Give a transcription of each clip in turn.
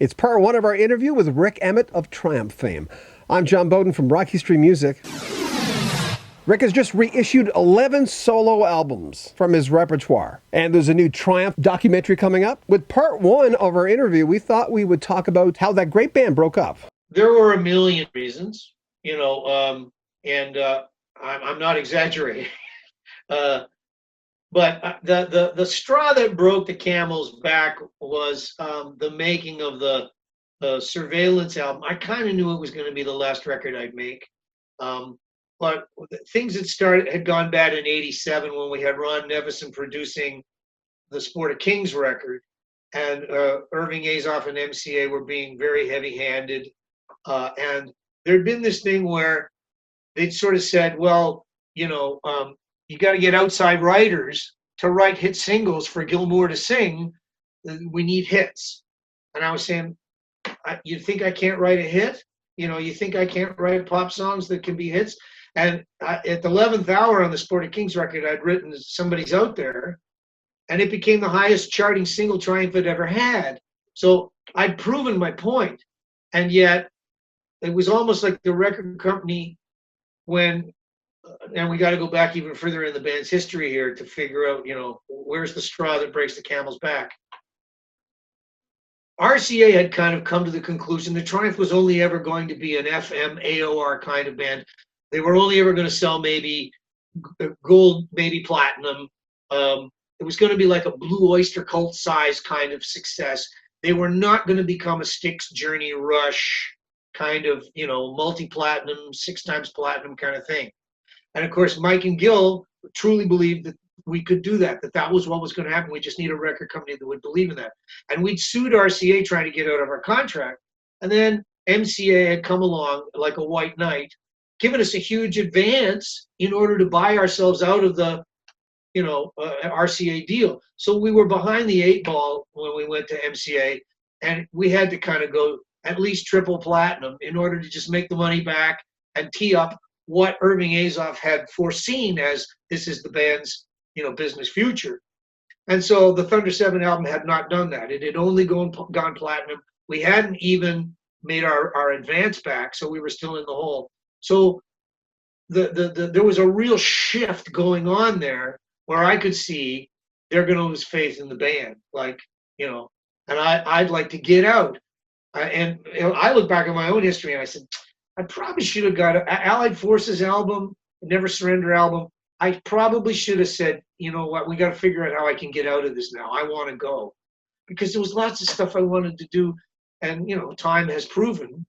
It's part one of our interview with Rik Emmett of Triumph fame. I'm John Beaudin from Rock History Music. Rik has just reissued 11 solo albums from his repertoire. And there's a new Triumph documentary coming up. With part one of our interview, we thought we would talk about how that great band broke up. There were a million reasons, and I'm not exaggerating. But the straw that broke the camel's back was the making of the Surveillance album. I kind of knew it was going to be the last record I'd make. But things had gone bad in '87 when we had Ron Nevison producing the Sport of Kings record, and Irving Azoff and MCA were being very heavy-handed. And there'd been this thing where they'd sort of said, well, you got to get outside writers to write hit singles for Gilmour to sing. We need hits. And I was saying, you think I can't write a hit? You think I can't write pop songs that can be hits? And at the 11th hour on the Sport of Kings record, I'd written Somebody's Out There, and it became the highest charting single Triumph had ever had. So I'd proven my point. And yet it was almost like the record company and we got to go back even further in the band's history here to figure out, where's the straw that breaks the camel's back. RCA had kind of come to the conclusion that Triumph was only ever going to be an FM AOR kind of band. They were only ever going to sell maybe gold, maybe platinum. It was going to be like a Blue Oyster Cult size kind of success. They were not going to become a Styx, Journey, Rush kind of, multi-platinum, 6 times platinum kind of thing. And of course, Mike and Gil truly believed that we could do that was what was going to happen. We just need a record company that would believe in that. And we'd sued RCA trying to get out of our contract. And then MCA had come along like a white knight, given us a huge advance in order to buy ourselves out of the, RCA deal. So we were behind the 8 ball when we went to MCA, and we had to kind of go at least triple platinum in order to just make the money back and tee up what Irving Azoff had foreseen as this is the band's, business future. And so the Thunder 7 album had not done that. It had only gone platinum. We hadn't even made our advance back, so we were still in the hole. So there was a real shift going on there where I could see they're going to lose faith in the band, and I'd like to get out. I look back at my own history and I said, I probably should have got an Allied Forces album, Never Surrender album. I probably should have said, you know what, we got to figure out how I can get out of this now. I want to go. Because there was lots of stuff I wanted to do. And, time has proven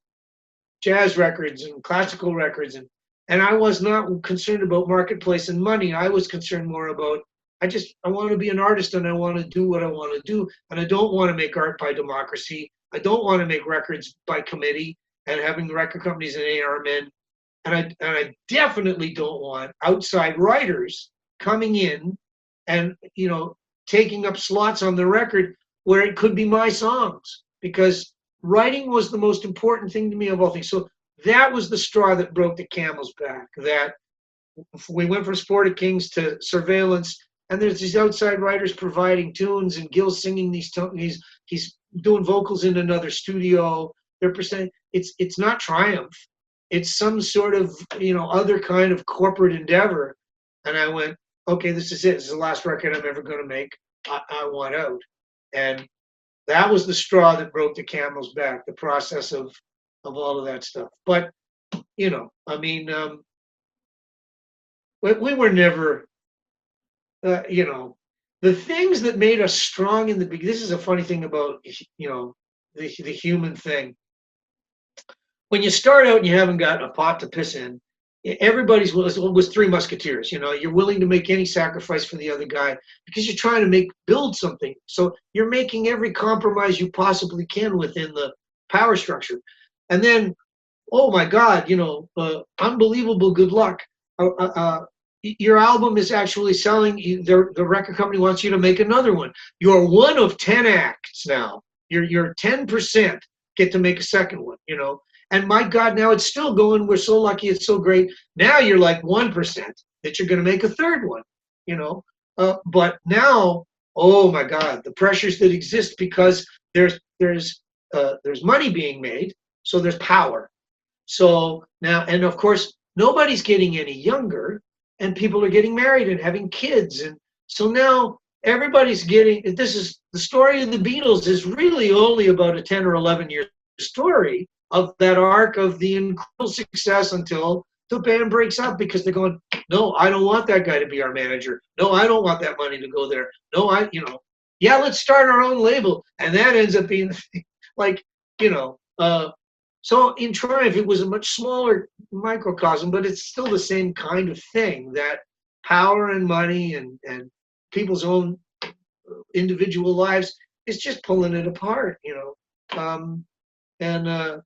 jazz records and classical records. And I was not concerned about marketplace and money. I was concerned more about, I want to be an artist and I want to do what I want to do. And I don't want to make art by democracy. I don't want to make records by committee and having the record companies and A&R men. And I definitely don't want outside writers coming in and, taking up slots on the record where it could be my songs. Because writing was the most important thing to me of all things. So that was the straw that broke the camel's back. That we went from Sport of Kings to Surveillance, and there's these outside writers providing tunes, and Gil singing these tones. He's doing vocals in another studio. They're presenting. It's not Triumph. It's some sort of other kind of corporate endeavor. And I went, okay, this is it. This is the last record I'm ever going to make. I want out. And that was the straw that broke the camel's back. The process of all of that stuff. But we were never. The things that made us strong in the beginning. This is a funny thing about the human thing. When you start out and you haven't got a pot to piss in, everybody's was Three Musketeers. You're willing to make any sacrifice for the other guy because you're trying to build something. So you're making every compromise you possibly can within the power structure. And then, oh my God, unbelievable good luck. Your album is actually selling. The record company wants you to make another one. You're one of 10 acts now. You're 10% get to make a second one. And my God, now it's still going. We're so lucky. It's so great. Now you're like 1% that you're going to make a third one, But now, oh my God, the pressures that exist because there's there's money being made, so there's power. So now, and of course, nobody's getting any younger, and people are getting married and having kids, and so now everybody's getting. This is the story of the Beatles is really only about a 10 or 11 year story of that arc of the incredible success until the band breaks up because they're going, no, I don't want that guy to be our manager. No, I don't want that money to go there. No, yeah, let's start our own label. And that ends up being like, so in Triumph, it was a much smaller microcosm, but it's still the same kind of thing, that power and money and people's own individual lives is just pulling it apart, and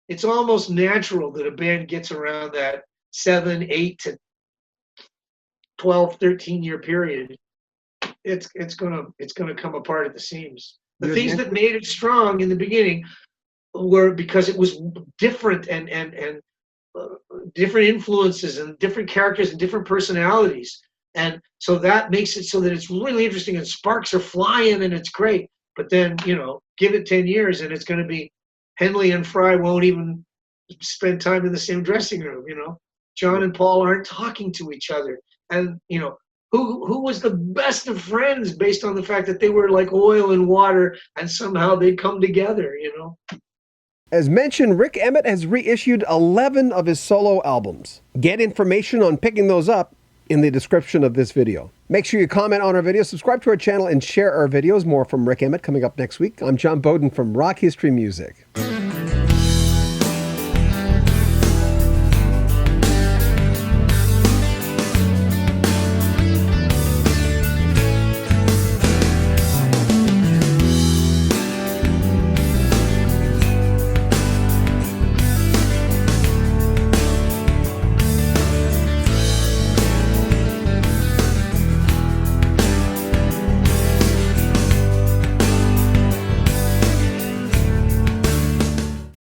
it's almost natural that a band gets around that 7, 8 to 12, 13 year period. It's gonna come apart at the seams. The things that made it strong in the beginning were because it was different and different influences and different characters and different personalities. And so that makes it so that it's really interesting and sparks are flying and it's great. But then, give it 10 years and it's going to be Henley and Fry won't even spend time in the same dressing room, John and Paul aren't talking to each other. And, who was the best of friends based on the fact that they were like oil and water and somehow they come together, As mentioned, Rik Emmett has reissued 11 of his solo albums. Get information on picking those up in the description of this video. Make sure you comment on our video, subscribe to our channel, and share our videos. More from Rik Emmett coming up next week. I'm John Beaudin from Rock History Music.